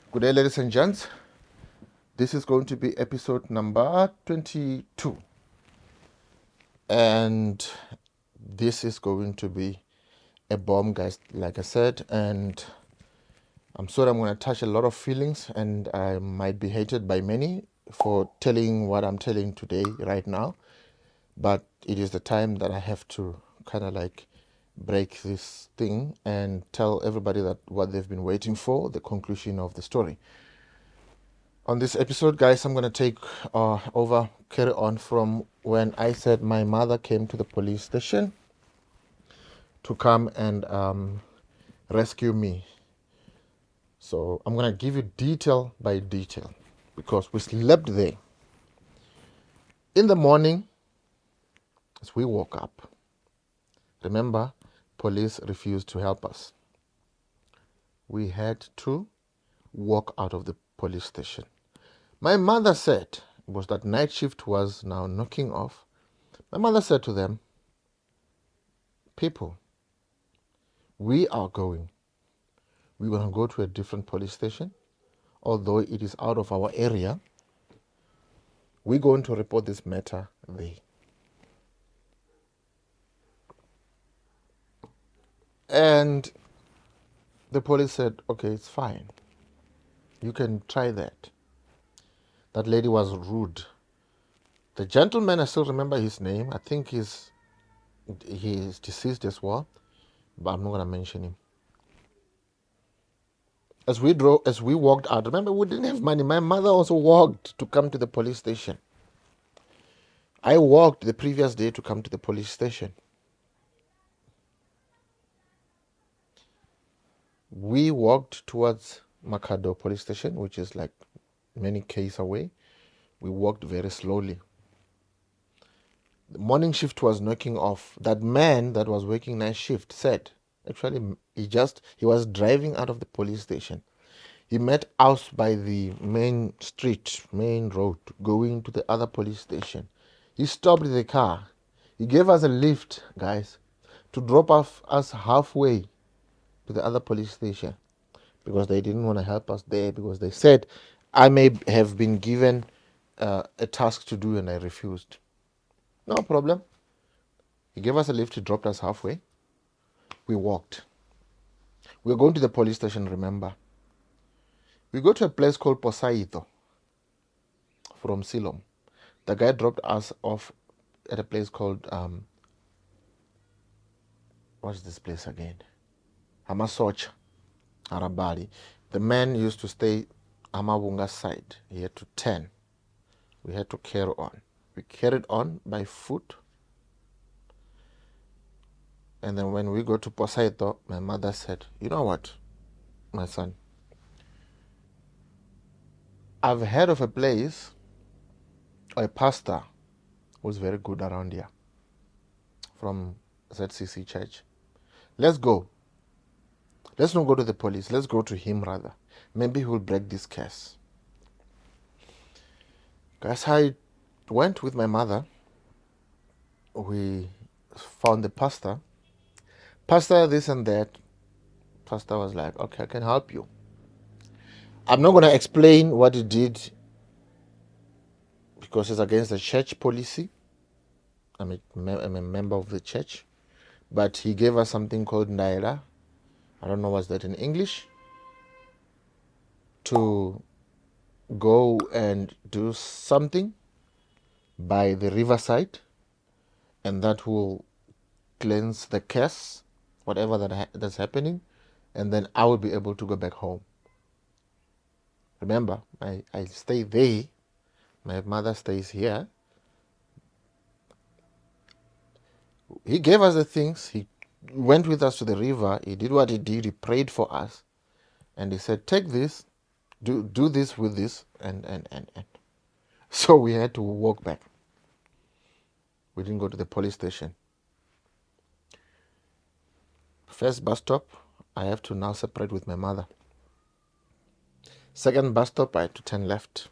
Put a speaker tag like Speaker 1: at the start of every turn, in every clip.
Speaker 1: Good day, ladies and gents. This is going to be episode number 22. And this is going to be a bomb, guys, like I said. And I'm sorry I'm going to touch a lot of feelings, and I might be hated by many for telling what I'm telling today, right now. But it is the time that I have to kind of like break this thing and tell everybody that what they've been waiting for, the conclusion of the story. On this episode, guys, I'm going to take carry on from when I said my mother came to the police station to come and rescue me. So I'm going to give you detail by detail because we slept there. In the morning, as we woke up, remember, police refused to help us. We had to walk out of the police station. My mother said, it was that night shift was now knocking off. My mother said to them, people, we're going to go to a different police station. Although it is out of our area, we're going to report this matter there. And the police said, okay, it's fine. You can try that. That lady was rude. The gentleman, I still remember his name. I think he is deceased as well, but I'm not going to mention him. As we walked out, remember, we didn't have money. My mother also walked to come to the police station. I walked the previous day to come to the police station. We walked towards Makado police station, which is like many k's away. We walked very slowly. The morning shift was knocking off. That man that was working night shift said, actually, he was driving out of the police station. He met us by the main road, going to the other police station. He stopped the car. He gave us a lift, guys, to drop off us halfway to the other police station because they didn't want to help us there because they said I may have been given a task to do and I refused. No problem. He gave us a lift. He dropped us halfway. We walked. We were going to the police station, remember. We go to a place called Posaito from Silom. The guy dropped us off at a place called, what's this place again? Hamasocha, Arabali. The man used to stay Amabunga side. He had to turn. We had to carry on. We carried on by foot. And then when we go to Posaito, my mother said, you know what, my son? I've heard of a place, or a pastor who's very good around here from ZCC Church. Let's go. Let's not go to the police. Let's go to him rather. Maybe he will break this case. Guys, I went with my mother. We found the pastor. Pastor this and that. Pastor was like, okay, I can help you. I'm not going to explain what he did because it's against the church policy. I'm a member of the church. But he gave us something called Naira. I don't know what's that in English. To go and do something by the riverside. And that will cleanse the case, whatever that's happening. And then I will be able to go back home. Remember, I stay there. My mother stays here. He gave us the things. He went with us to the river. He did what he did. He prayed for us. And he said, take this, do this with this, and. So we had to walk back. We didn't go to the police station. First bus stop, I have to now separate with my mother. Second bus stop, I had to turn left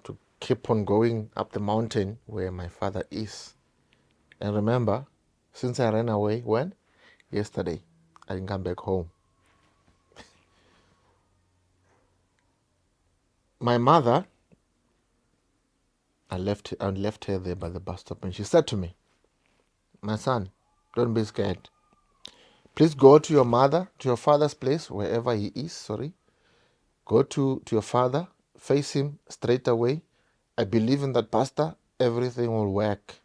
Speaker 1: to keep on going up the mountain where my father is. And remember, since I ran away, when? Yesterday, I didn't come back home. My mother, I left her there by the bus stop, and she said to me, "My son, don't be scared. Please go to your father's place, wherever he is, sorry. Go to your father, face him straight away. I believe in that pastor, everything will work."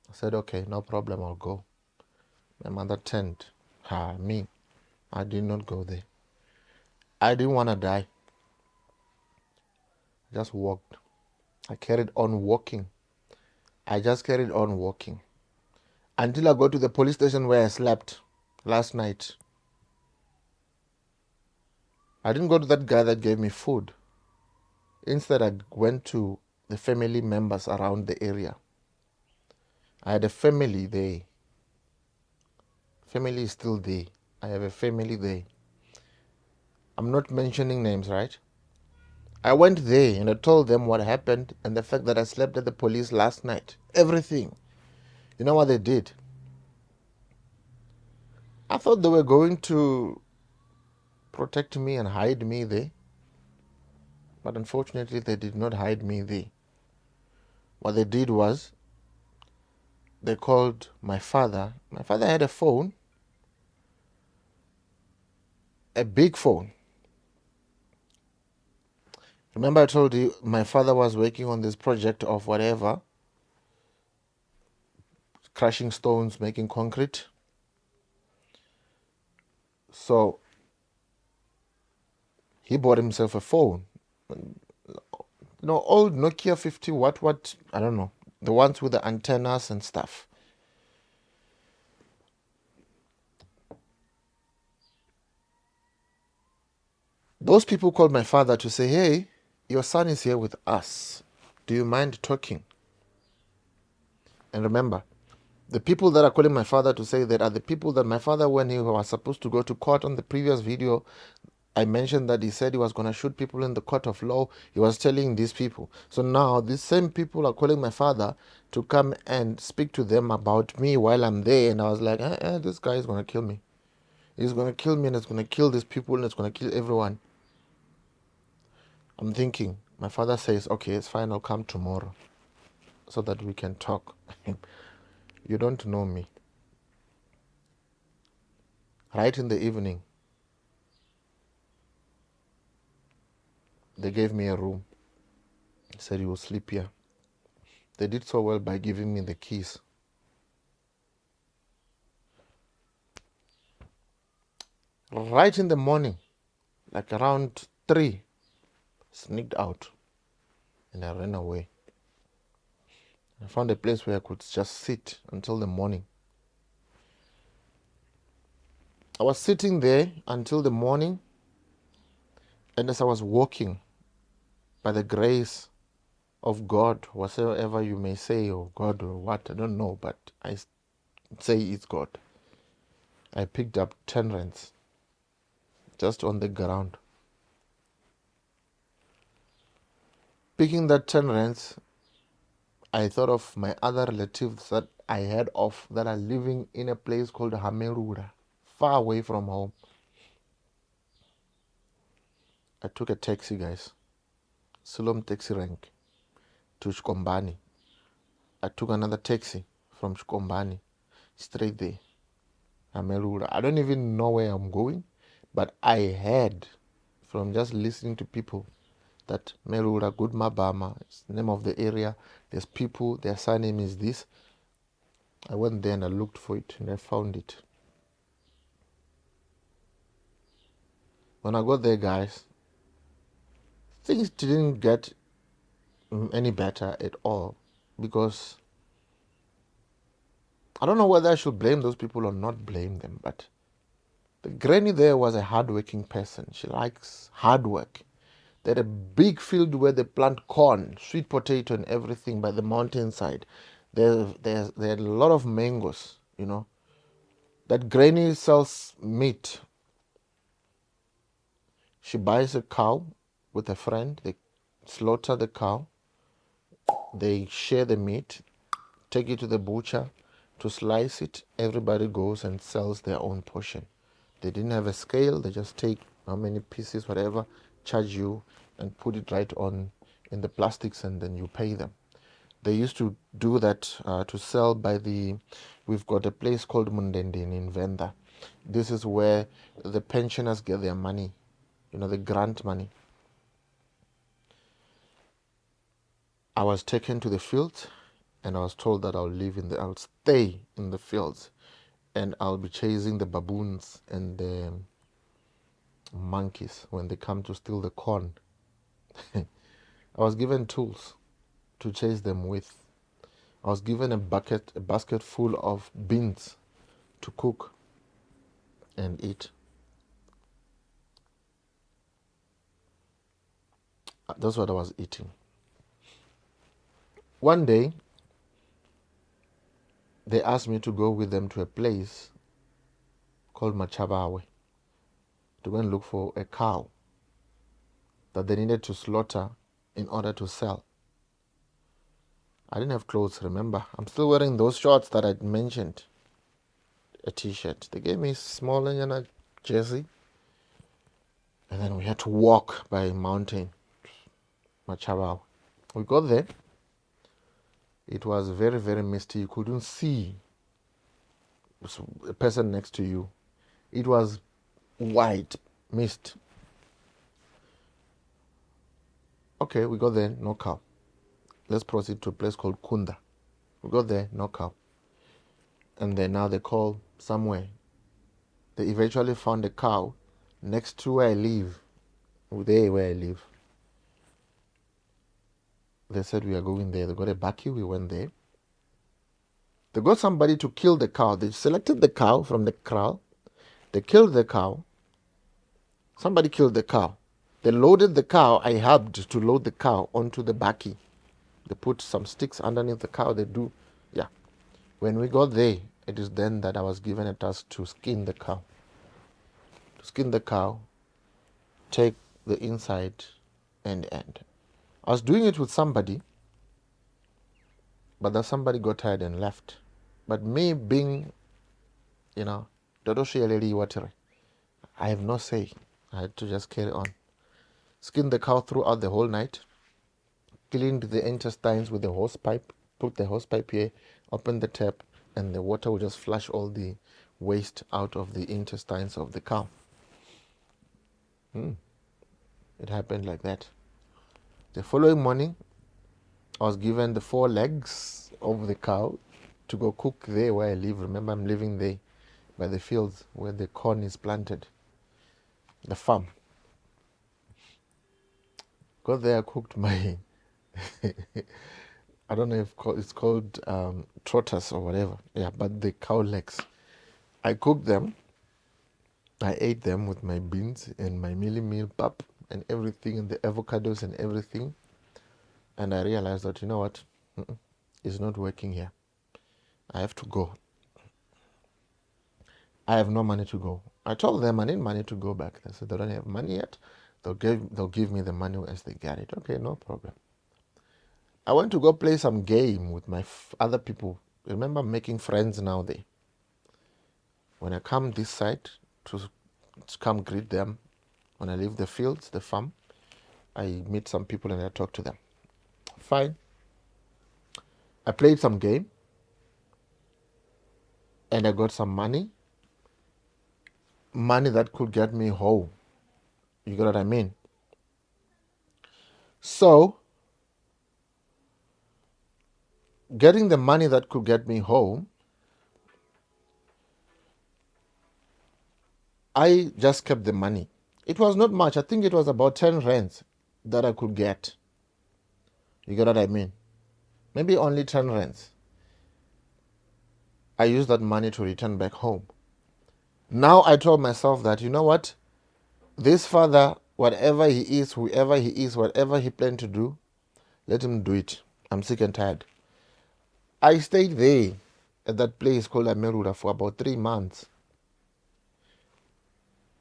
Speaker 1: I said, "Okay, no problem, I'll go." My mother turned. Me. I did not go there. I didn't want to die. I just walked. I carried on walking. I just carried on walking until I got to the police station where I slept last night. I didn't go to that guy that gave me food. Instead, I went to the family members around the area. I had a family there. Family is still there. I have a family there. I'm not mentioning names, right? I went there and I told them what happened and the fact that I slept at the police last night. Everything. You know what they did? I thought they were going to protect me and hide me there. But unfortunately, they did not hide me there. What they did was, they called my father. My father had a phone, a big phone. Remember I told you my father was working on this project of whatever, crushing stones, making concrete. So he bought himself a phone. Old Nokia 50 what, I don't know. The ones with the antennas and stuff. Those people called my father to say, "Hey, your son is here with us. Do you mind talking?" And remember, the people that are calling my father to say that are the people that my father, when he was supposed to go to court on the previous video, I mentioned that he said he was going to shoot people in the court of law. He was telling these people. So now these same people are calling my father to come and speak to them about me while I'm there. And I was like, this guy is going to kill me. He's going to kill me and it's going to kill these people and it's going to kill everyone. I'm thinking, my father says, "Okay, it's fine, I'll come tomorrow so that we can talk." You don't know me. Right in the evening, they gave me a room. They said, "You will sleep here." They did so well by giving me the keys. Right in the morning, like around 3, sneaked out and I ran away. I found a place where I could just sit until the morning. I was sitting there until the morning, and as I was walking, by the grace of God, whatsoever you may say, or God or what, I don't know, but I say it's God, I picked up 10 rands just on the ground. Picking that 10 rands, I thought of my other relatives that I heard of that are living in a place called Hamerura, far away from home. I took a taxi, guys, Siloam taxi rank, to Shkombani. I took another taxi from Shkombani straight there, Hamerura. I don't even know where I'm going, but I heard from just listening to people that Merura, Good Mabama is the name of the area. There's people, their surname is this. I went there and I looked for it and I found it. When I got there, guys, things didn't get any better at all, because I don't know whether I should blame those people or not blame them, but the granny there was a hardworking person. She likes hard work. They had a big field where they plant corn, sweet potato and everything by the mountainside. They had a lot of mangoes, That granny sells meat. She buys a cow with a friend. They slaughter the cow. They share the meat, take it to the butcher to slice it. Everybody goes and sells their own portion. They didn't have a scale. They just take how many pieces, whatever, charge you and put it right on in the plastics, and then you pay them. They used to do that to sell by the. We've got a place called Mundendin in Venda. This is where the pensioners get their money, the grant money. I was taken to the fields, and I was told that I'll stay in the fields, and I'll be chasing the baboons and the monkeys when they come to steal the corn. I was given tools to chase them with. I was given a basket full of beans to cook and eat. That's what I was eating. One day, they asked me to go with them to a place called Machabawe to go and look for a cow that they needed to slaughter in order to sell. I didn't have clothes, remember? I'm still wearing those shorts that I mentioned. A t-shirt. They gave me small jersey. And then we had to walk by a mountain, Machabawe. We got there. It was very, very misty. You couldn't see a person next to you. It was white mist. Okay, we got there, no cow. Let's proceed to a place called Kunda. We got there, no cow. And then now they call somewhere. They eventually found a cow next to where I live. Where I live. They said we are going there. They got a bakkie, we went there. They got somebody to kill the cow. They selected the cow from the kraal. They killed the cow. Somebody killed the cow. They loaded the cow. I helped to load the cow onto the bakkie. They put some sticks underneath the cow. When we got there, it is then that I was given a task to skin the cow. To skin the cow, take the inside and end. I was doing it with somebody, but that somebody got tired and left. But me being, I have no say. I had to just carry on. Skinned the cow throughout the whole night, cleaned the intestines with the hose pipe, put the hose pipe here, opened the tap, and the water will just flush all the waste out of the intestines of the cow. It happened like that. The following morning, I was given the 4 legs of the cow to go cook there where I live. Remember, I'm living there by the fields where the corn is planted, the farm. Got there, I cooked my, I don't know if it's called trotters or whatever. Yeah, but the cow legs. I cooked them. I ate them with my beans and my meal pap and everything, and the avocados and everything. And I realized that, you know what? It's not working here. I have to go. I have no money to go. I told them I need money to go back. They said they don't have money yet. They'll give me the money as they get it. Okay, no problem. I went to go play some game with my other people. Remember, I'm making friends now there. When I come this side to come greet them, when I leave the fields, the farm, I meet some people and I talk to them. Fine. I played some game and I got some money. Money that could get me home. You get what I mean? So, getting the money that could get me home, I just kept the money. It was not much. I think it was about 10 rands that I could get. You get what I mean? Maybe only 10 rands. I used that money to return back home. Now I told myself that, you know what? This father, whatever he is, whoever he is, whatever he planned to do, let him do it. I'm sick and tired. I stayed there at that place called Amerura for about 3 months.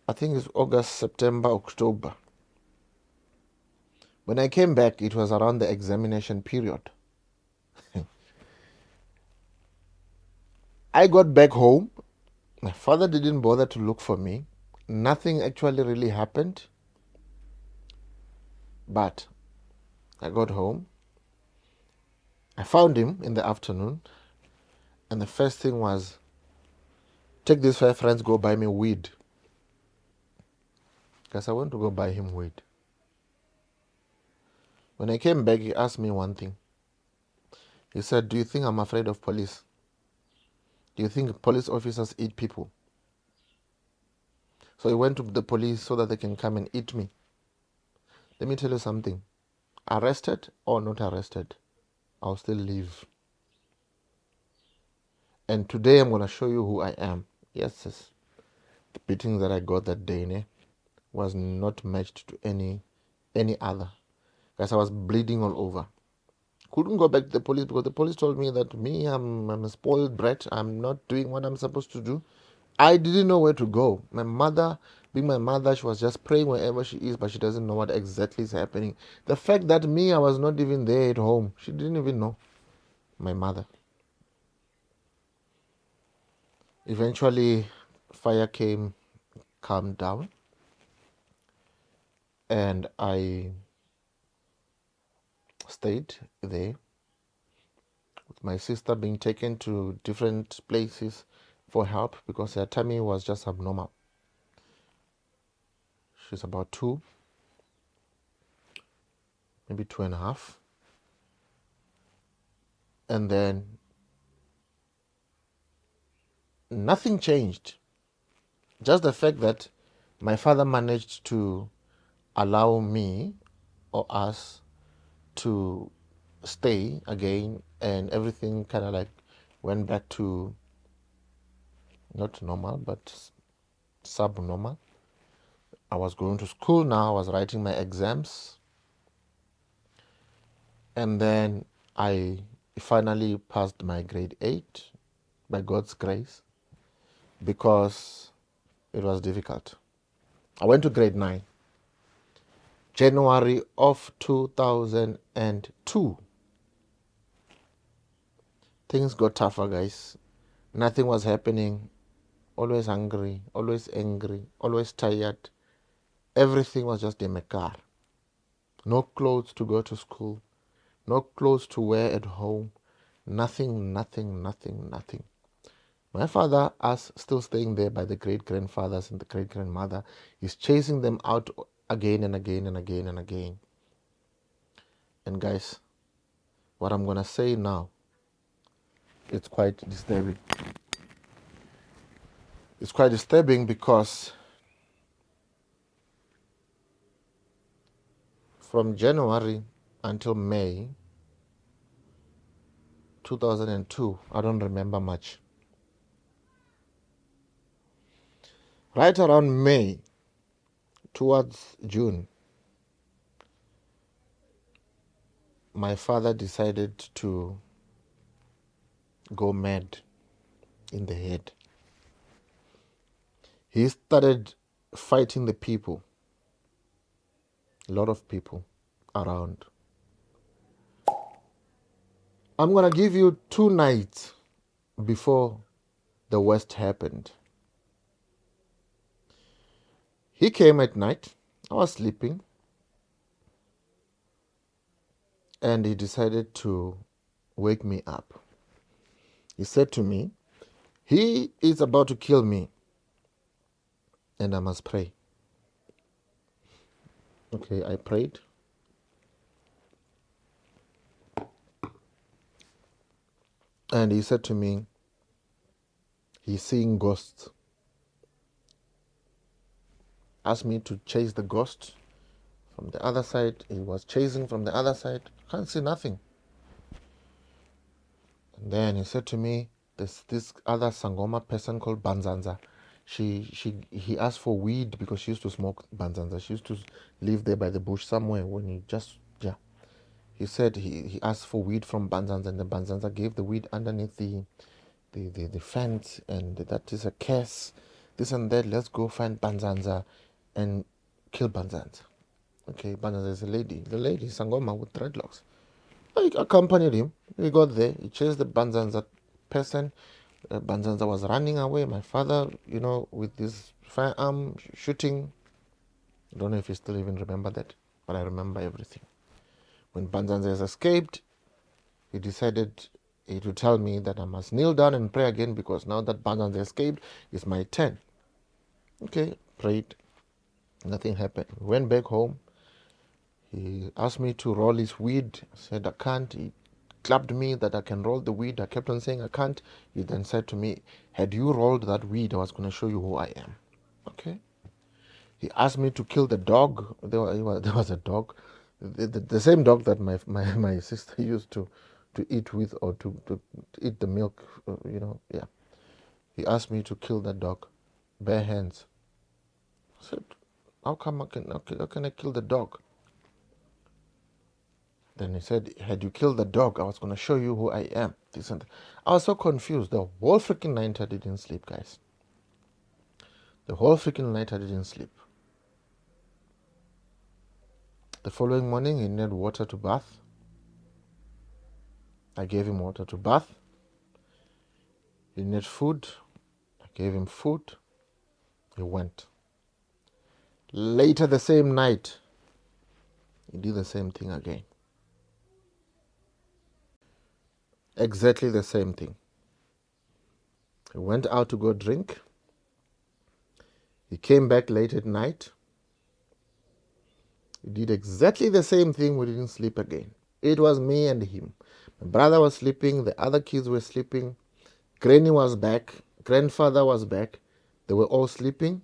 Speaker 1: I think it's August, September, October. When I came back, it was around the examination period. I got back home. My father didn't bother to look for me. Nothing actually really happened, but I got home. I found him in the afternoon, and the first thing was, take these 5 friends, go buy me weed. Because I went to go buy him weed. When I came back, he asked me one thing. He said, do you think I'm afraid of police? Do you think police officers eat people? So he went to the police so that they can come and eat me. Let me tell you something. Arrested or not arrested, I'll still live. And today I'm going to show you who I am. Yes. The beating that I got that day was not matched to any other. Because I was bleeding all over. Couldn't go back to the police because the police told me that I'm a spoiled brat. I'm not doing what I'm supposed to do. I didn't know where to go. My mother, being my mother, she was just praying wherever she is, but she doesn't know what exactly is happening. The fact that I was not even there at home, she didn't even know. My mother. Eventually, fire came, calmed down, and I stayed there with my sister being taken to different places for help because her tummy was just abnormal. She's about 2, maybe 2.5. And then nothing changed. Just the fact that my father managed to allow me or us to stay again, and everything kind of like went back to not normal but subnormal. I was going to school now, I was writing my exams, and then I finally passed my grade 8 by God's grace because it was difficult. I went to grade 9, January of 2002. Things got tougher, guys. Nothing was happening. Always hungry, always angry, always tired. Everything was just a mekar. No clothes to go to school, no clothes to wear at home. Nothing. My father, us still staying there by the great-grandfathers and the great-grandmother, is chasing them out again and again and again and again. And guys, what I'm going to say now, it's quite disturbing. It's quite disturbing because from January until May 2002, I don't remember much. Right around May, towards June, my father decided to go mad in the head. He started fighting the people, a lot of people around. I'm going to give you 2 nights before the worst happened. He came at night. I was sleeping. And he decided to wake me up. He said to me, he is about to kill me and I must pray. Okay, I prayed. And he said to me, he's seeing ghosts. Asked me to chase the ghost from the other side. He was chasing from the other side. Can't see nothing. And then he said to me, there's this other Sangoma person called Banzanza. He asked for weed because she used to smoke Banzanza. She used to live there by the bush somewhere when he just, yeah. He said he asked for weed from Banzanza, and the Banzanza gave the weed underneath the fence, and that is a curse. This and that, let's go find Banzanza and kill Banzanza. Okay, Banzanza is a lady. The lady, Sangoma with dreadlocks. I accompanied him. We got there. He chased the Banzanza person. Banzanza was running away. My father, with this firearm shooting. I don't know if you still even remember that, but I remember everything. When Banzanza has escaped, he decided he would tell me that I must kneel down and pray again because now that Banzanza escaped, it's my turn. Okay, prayed. Nothing happened. We went back home. He asked me to roll his weed. I said I can't. He clapped me that I can roll the weed. I kept on saying I can't. He then said to me, had you rolled that weed, I was going to show you who I am. Okay. He asked me to kill the dog. There was a dog, the same dog that my sister used to eat with, or to eat the milk, yeah. He asked me to kill that dog, bare hands. I said, how can I kill the dog? Then he said, had you killed the dog, I was going to show you who I am. This and that. I was so confused. The whole freaking night I didn't sleep, guys. The whole freaking night I didn't sleep. The following morning, he needed water to bath. I gave him water to bath. He needed food. I gave him food. He went. Later the same night, he did the same thing again. Exactly the same thing. He went out to go drink. He came back late at night. He did exactly the same thing. We didn't sleep again. It was me and him. My brother was sleeping. The other kids were sleeping. Granny was back. Grandfather was back. They were all sleeping.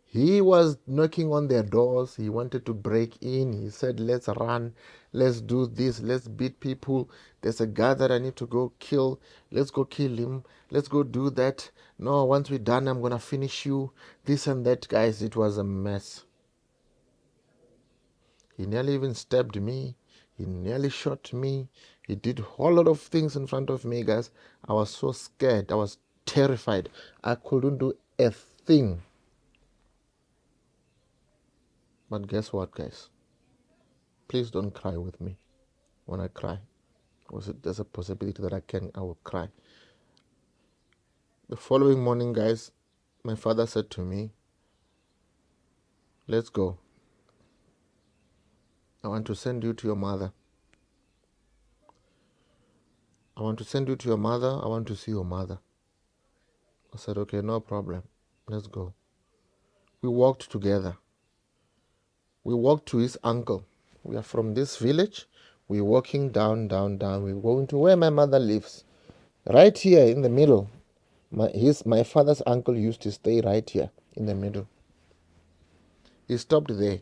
Speaker 1: He was knocking on their doors. He wanted to break in. He said, let's run. Let's do this. Let's beat people. There's a guy that I need to go kill. Let's go kill him. Let's go do that. No, once we're done, I'm going to finish you. This and that, guys. It was a mess. He nearly even stabbed me. He nearly shot me. He did a whole lot of things in front of me, guys. I was so scared. I was terrified. I couldn't do a thing. But guess what, guys? Please don't cry with me when I cry. There's a possibility that I will cry. The following morning, guys, my father said to me, let's go. I want to send you to your mother. I want to send you to your mother. I want to see your mother. I said, okay, no problem. Let's go. We walked together. We walked to his uncle. We are from this village. We're walking down. We're going to where my mother lives. Right here in the middle. My father's uncle used to stay right here in the middle. He stopped there.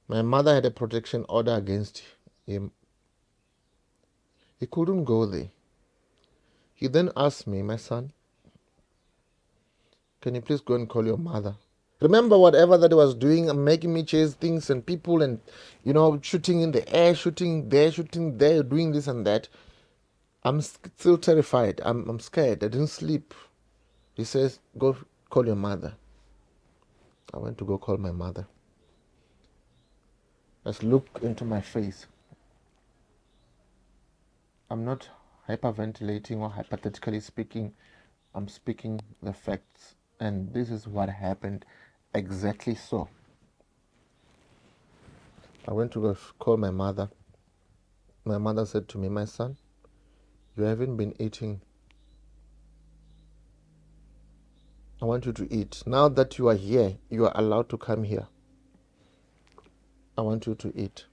Speaker 1: My mother had a protection order against him. He couldn't go there. He then asked me, my son, can you please go and call your mother? Remember whatever that he was doing and making me chase things and people and, shooting in the air, shooting there, doing this and that. I'm still terrified. I'm scared. I didn't sleep. He says, go call your mother. I went to go call my mother. Let's look into my face. I'm not hyperventilating or hypothetically speaking. I'm speaking the facts. And this is what happened exactly so. I went to go call my mother. My mother said to me, my son, you haven't been eating. I want you to eat. Now that you are here, you are allowed to come here. I want you to eat.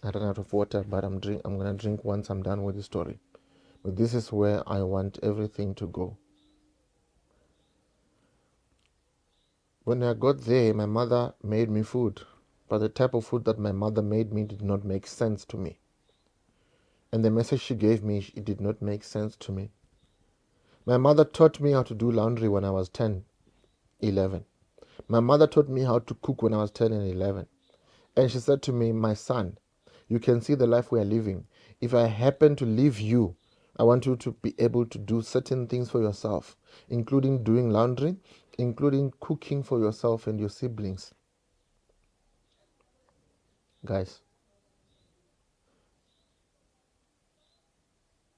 Speaker 1: I ran out of water, but I'm going to drink once I'm done with the story. But this is where I want everything to go. When I got there, my mother made me food. But the type of food that my mother made me did not make sense to me. And the message she gave me, it did not make sense to me. My mother taught me how to do laundry when I was 10, 11. My mother taught me how to cook when I was 10 and 11. And she said to me, my son, you can see the life we are living. If I happen to leave you, I want you to be able to do certain things for yourself, including doing laundry, including cooking for yourself and your siblings. Guys,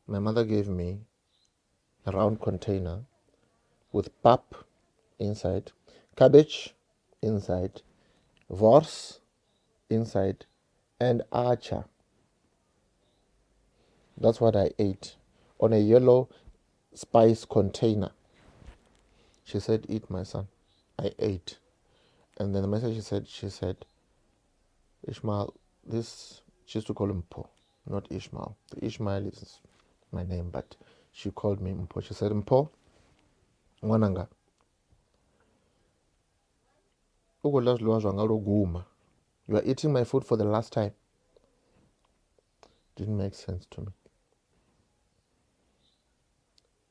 Speaker 1: my mother gave me a round container with pap inside, cabbage inside, wors inside, and acha. That's what I ate on a yellow spice container. She said, eat, my son. I ate. And then the message she said, Ishmael, she used to call him Po, not Ishmael. The Ishmael is my name, but she called me Mpo. She said, Mpo, Wananga, you are eating my food for the last time. Didn't make sense to me.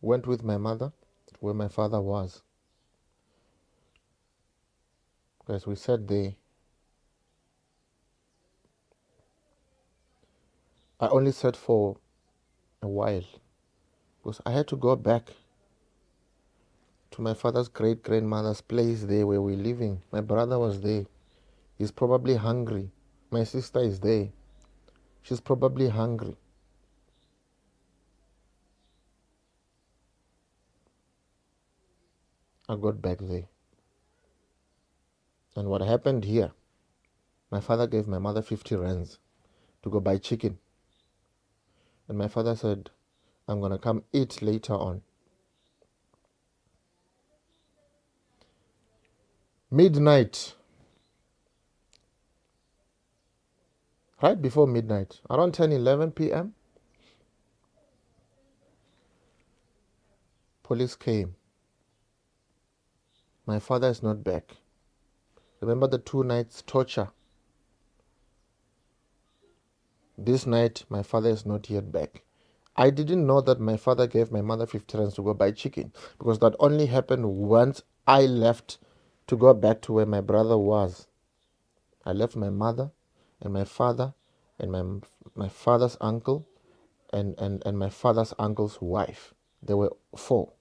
Speaker 1: Went with my mother where my father was. Because we sat there. I only sat for a while because I had to go back to my father's great-grandmother's place there where we're living. My brother was there. He's probably hungry. My sister is there. She's probably hungry. I got back there. And what happened here, my father gave my mother 50 rands to go buy chicken. And my father said, I'm going to come eat later on. Midnight. Right before midnight, around 10, 11 p.m., police came. My father is not back. Remember the 2 nights torture? This night, my father is not yet back. I didn't know that my father gave my mother 50 rands to go buy chicken because that only happened once I left to go back to where my brother was. I left my mother and my father and my father's uncle and my father's uncle's wife. There were 4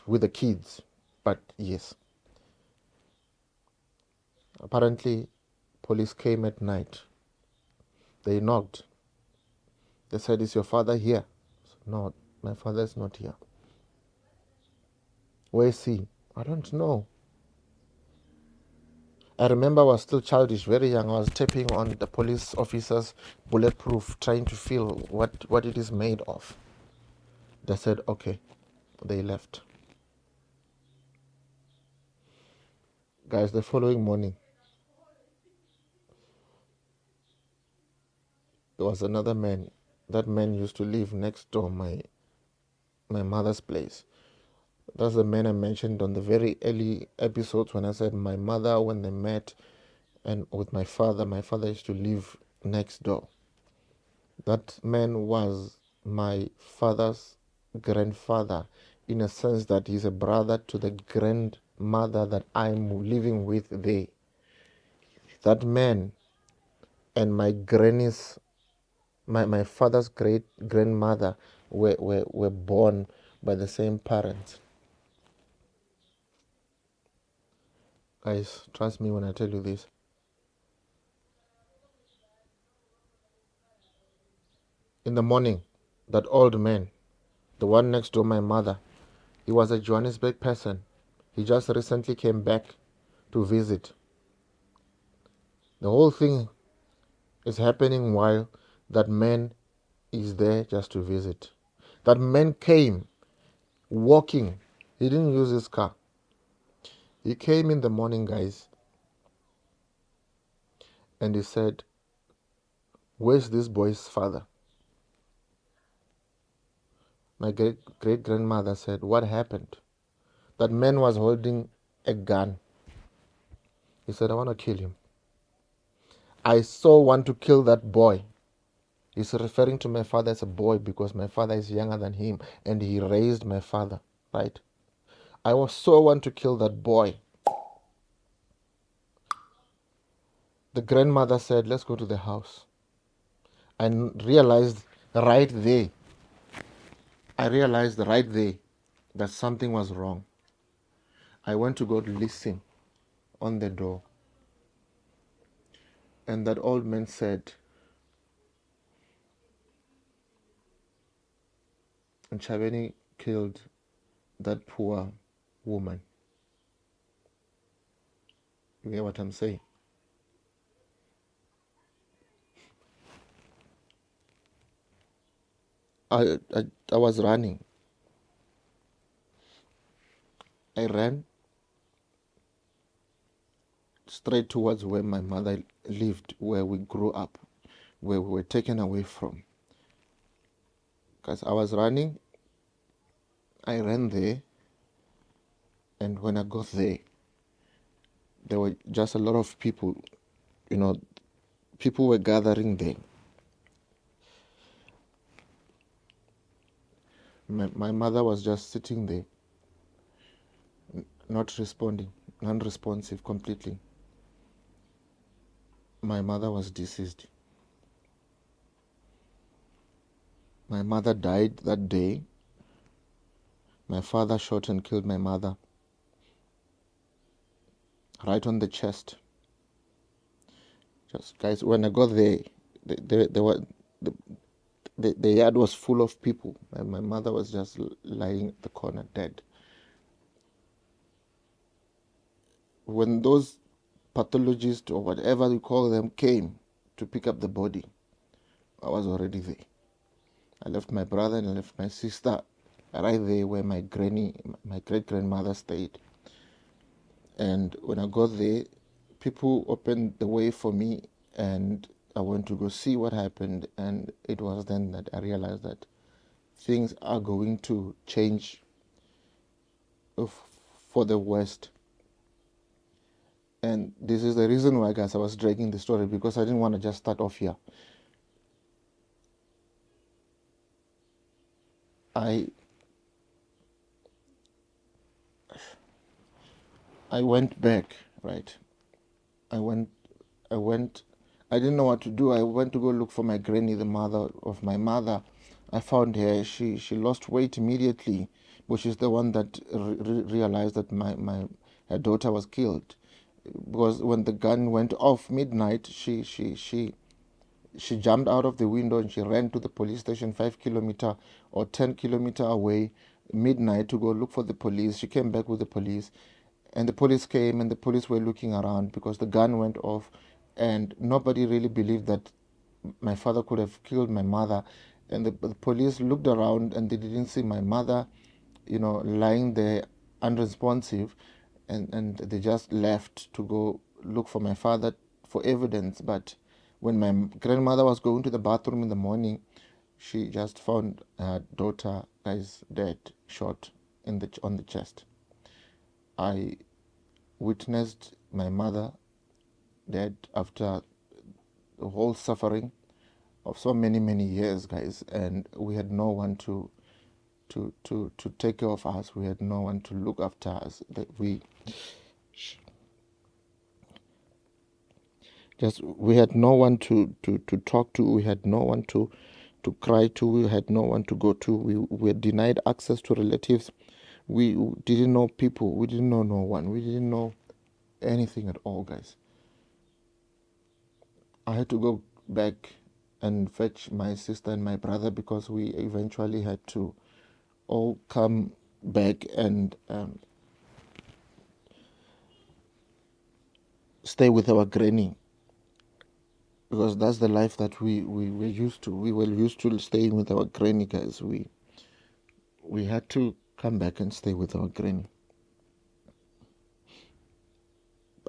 Speaker 1: with the kids. But yes, apparently police came at night. They knocked. They said, is your father here? I said, no, my father is not here. Where is he? I don't know. I remember I was still childish, very young. I was tapping on the police officer's bulletproof, trying to feel what it is made of. They said, okay. They left. Guys, the following morning, there was another man. That man used to live next door my mother's place. That's the man I mentioned on the very early episodes when I said my mother, when they met, and with my father used to live next door. That man was my father's grandfather, in a sense that he's a brother to the grandmother that I'm living with there. That man and my granny's, my father's great grandmother were born by the same parents. Guys, trust me when I tell you this. In the morning, that old man, the one next to my mother, he was a Johannesburg person. He just recently came back to visit. The whole thing is happening while that man is there just to visit. That man came walking. He didn't use his car. He came in the morning, guys, and he said, where's this boy's father? My great grandmother said, what happened? That man was holding a gun. He said, I want to kill him. I so want to kill that boy. He's referring to my father as a boy because my father is younger than him and he raised my father, right? I was so want to kill that boy. The grandmother said, let's go to the house. I realized right there that something was wrong. I went to go listen on the door. And that old man said, Nchabeni killed that poor woman. You hear what I'm saying? I was running. I ran straight towards where my mother lived, where we grew up, where we were taken away from. Because I was running, I ran there, and when I got there were just a lot of people, people were gathering there. My mother was just sitting there, not responding, non-responsive completely. My mother was deceased. My mother died that day. My father shot and killed my mother right on the chest. Just guys, when I got there, the yard was full of people, and my mother was just lying at the corner dead. When those pathologists or whatever you call them came to pick up the body, I was already there. I left my brother and I left my sister right there where my great-grandmother stayed. And when I got there, people opened the way for me, and I went to go see what happened. And it was then that I realized that things are going to change for the West. And this is the reason why, guys, I was dragging the story, because I didn't want to just start off here. I went back, right? I went, I didn't know what to do. I went to go look for my granny, the mother of my mother. I found her. She lost weight immediately, but she's the one that realized that her daughter was killed. Because when the gun went off midnight, she jumped out of the window and she ran to the police station 5 kilometer or 10 kilometer away midnight to go look for the police. She came back with the police, and the police came, and the police were looking around because the gun went off, and nobody really believed that my father could have killed my mother. And the police looked around and they didn't see my mother, lying there unresponsive, and they just left to go look for my father for evidence. But when my grandmother was going to the bathroom in the morning, she just found her daughter, guys, dead, shot on the chest. I witnessed my mother dead after the whole suffering of so many years, guys, and we had no one to take care of us. We had no one to look after us. That we had no one to talk to. We had no one to cry to. We had no one to go to. We were denied access to relatives. We didn't know people. We didn't know no one. We didn't know anything at all, guys. I had to go back and fetch my sister and my brother, because we eventually had to all come back and stay with our granny, because that's the life that we were used to. We were used to staying with our granny, guys. We had to come back and stay with our granny.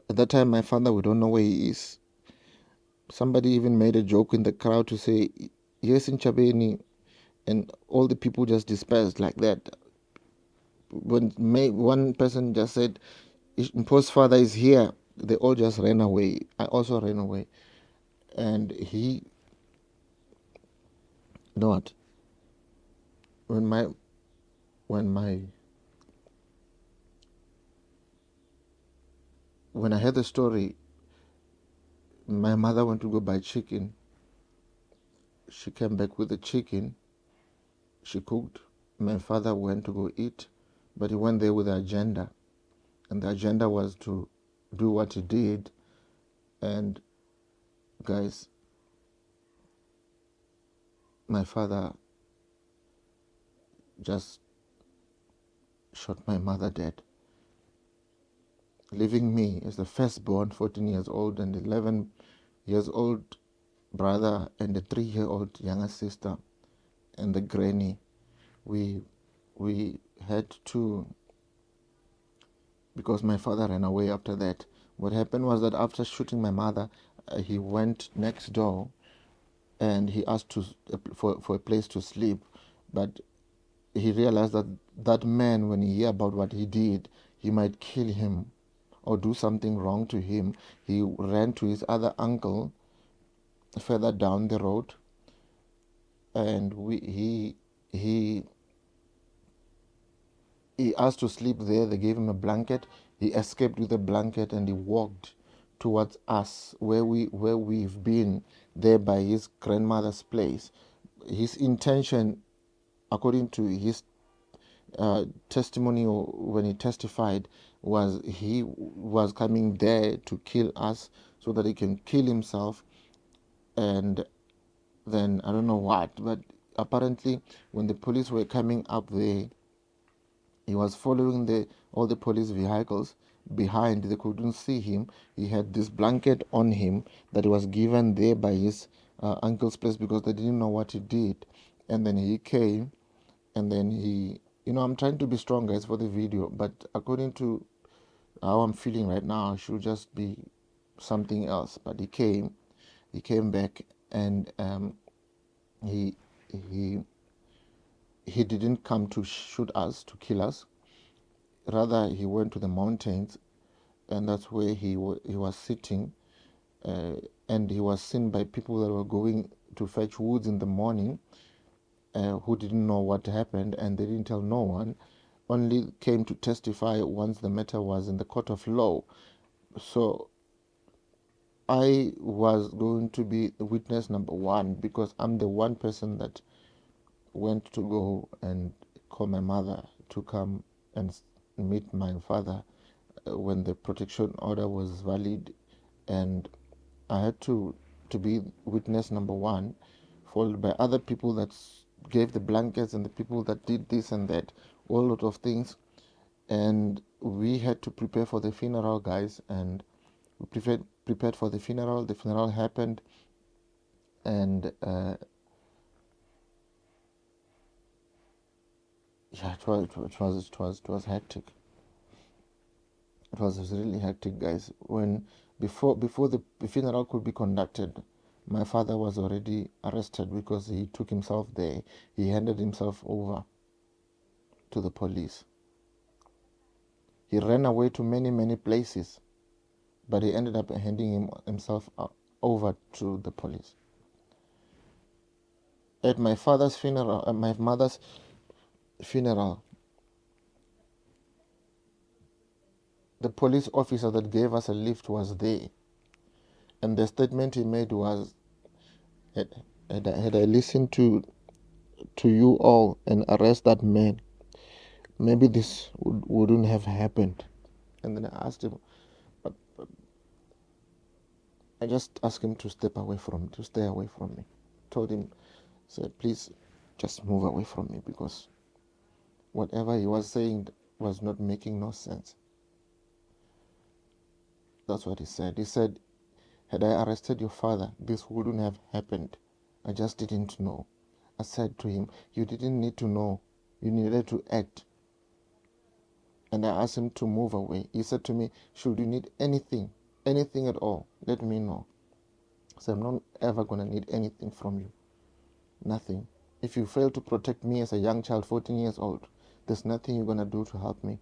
Speaker 1: At that time, my father, we don't know where he is. Somebody even made a joke in the crowd to say, yes, in Chabeni, and all the people just dispersed like that. When one person just said, Mpo's father is here, they all just ran away. I also ran away. And you know what? When I heard the story, my mother went to go buy chicken. She came back with the chicken. She cooked. My father went to go eat, but he went there with an agenda. And the agenda was to do what he did. And guys, my father just shot my mother dead, leaving me as the firstborn, 14 years old, and 11 years old brother, and a 3-year-old younger sister, and the granny. We had to, because my father ran away after that. What happened was that after shooting my mother, he went next door and he asked for a place to sleep, but he realized that that man, when he hear about what he did, he might kill him or do something wrong to him. He ran to his other uncle further down the road, and he asked to sleep there. They gave him a blanket. He escaped with a blanket and he walked towards us where we've been there by his grandmother's place. His intention, according to his testimony, or when he testified, was he was coming there to kill us so that he can kill himself, and then I don't know what, but apparently when the police were coming up there, he was following all the police vehicles behind. They couldn't see him. He had this blanket on him that was given there by his uncle's place because they didn't know what he did. And then he came, and then I'm trying to be strong, guys, for the video, but according to how I'm feeling right now, I should just be something else. But he came back, and he he he didn't come to shoot us, to kill us. Rather, he went to the mountains, and that's where he was sitting, and he was seen by people that were going to fetch woods in the morning, who didn't know what happened, and they didn't tell no one, only came to testify once the matter was in the court of law. So I was going to be the witness number one, because I'm the one person that went to go and call my mother to come and meet my father when the protection order was valid, and I had to be witness number one, followed by other people that gave the blankets and the people that did this and that, all lot of things. And we had to prepare for the funeral, guys, and we prepared for the funeral. The funeral happened, and yeah, it was hectic. It was really hectic, guys. When before the funeral could be conducted, my father was already arrested because he took himself there. He handed himself over to the police. He ran away to many places, but he ended up handing himself over to the police. At my father's funeral, at my mother's funeral, the police officer that gave us a lift was there, and the statement he made was, had I listened to you all and arrest that man, maybe this wouldn't have happened. And then I asked him, but I just asked him to stay away from me. Told him, said, please just move away from me, because whatever he was saying was not making no sense. That's what he said. He said, had I arrested your father, this wouldn't have happened. I just didn't know. I said to him, you didn't need to know. You needed to act. And I asked him to move away. He said to me, should you need anything at all, let me know. So I'm not ever going to need anything from you. Nothing. If you fail to protect me as a young child, 14 years old, there's nothing you're going to do to help me.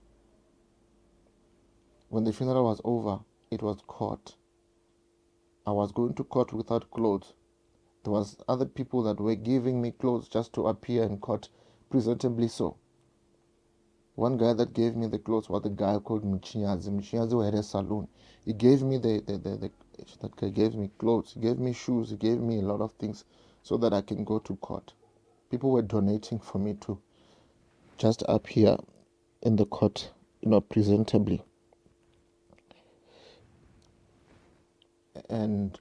Speaker 1: When the funeral was over, it was court. I was going to court without clothes. There was other people that were giving me clothes just to appear in court presentably so. One guy that gave me the clothes was the guy called Mchinyazi. Mchinyazi had a saloon. He gave me that guy gave me clothes, he gave me shoes, he gave me a lot of things so that I can go to court. People were donating for me to just appear in the court, presentably. And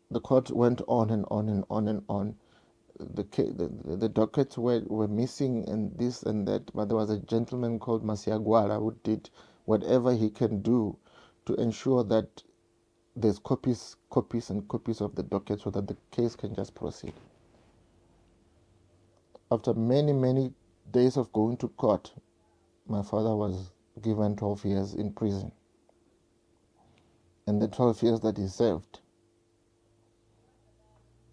Speaker 1: the court went on and on and on and on. the dockets were missing and this and that, but there was a gentleman called Masiagwara who did whatever he can do to ensure that there's copies and copies of the docket so that the case can just proceed. After many days of going to court, my father was given 12 years in prison. And the 12 years that he served,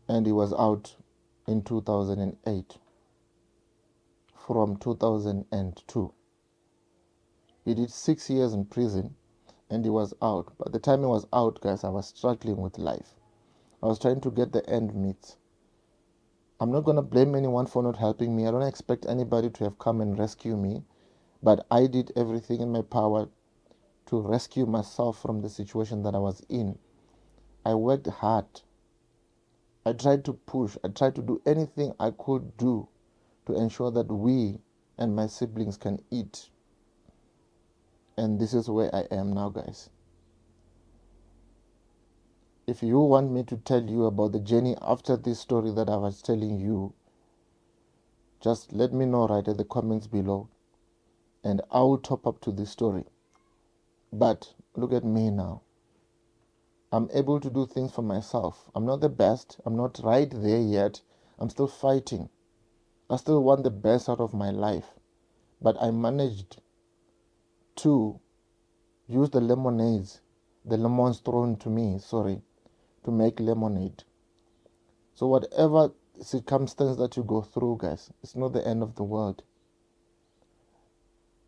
Speaker 1: and he was out in 2008 from 2002. He did 6 years in prison and he was out. By the time he was out, guys, I was struggling with life. I was trying to get the end meet. I'm not going to blame anyone for not helping me. I don't expect anybody to have come and rescue me, but I did everything in my power to rescue myself from the situation that I was in. I worked hard. I tried to push. I tried to do anything I could do to ensure that we and my siblings can eat. And this is where I am now, guys. If you want me to tell you about the journey after this story that I was telling you, just let me know right at the comments below and I will top up to this story. But look at me now. I'm able to do things for myself. I'm not the best. I'm not right there yet. I'm still fighting. I still want the best out of my life. But I managed to use the lemons thrown to me, to make lemonade. So whatever circumstance that you go through, guys, it's not the end of the world.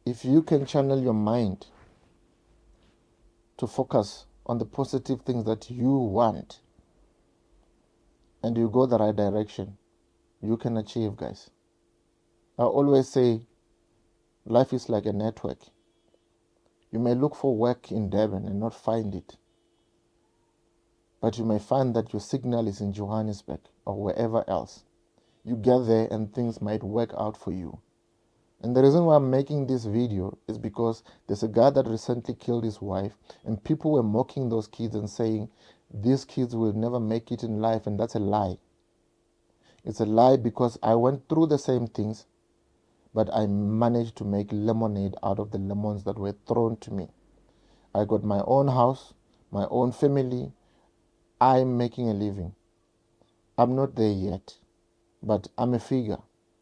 Speaker 1: If you can channel your mind to focus on the positive things that you want and you go the right direction, you can achieve, guys. I always say life is like a network. You may look for work in Durban and not find it, but you may find that your signal is in Johannesburg or wherever else. You get there and things might work out for you. And the reason why I'm making this video is because there's a guy that recently killed his wife and people were mocking those kids and saying these kids will never make it in life, and that's a lie. It's a lie because I went through the same things, but I managed to make lemonade out of the lemons that were thrown to me. I got my own house, my own family. I'm making a living. I'm not there yet, but I'm a figure.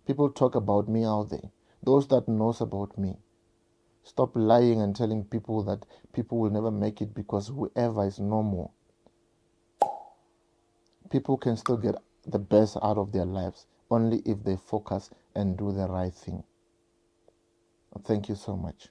Speaker 1: People talk about me out there. Those that knows about me. Stop lying and telling people that people will never make it because whoever is normal. People can still get the best out of their lives only if they focus and do the right thing. Thank you so much.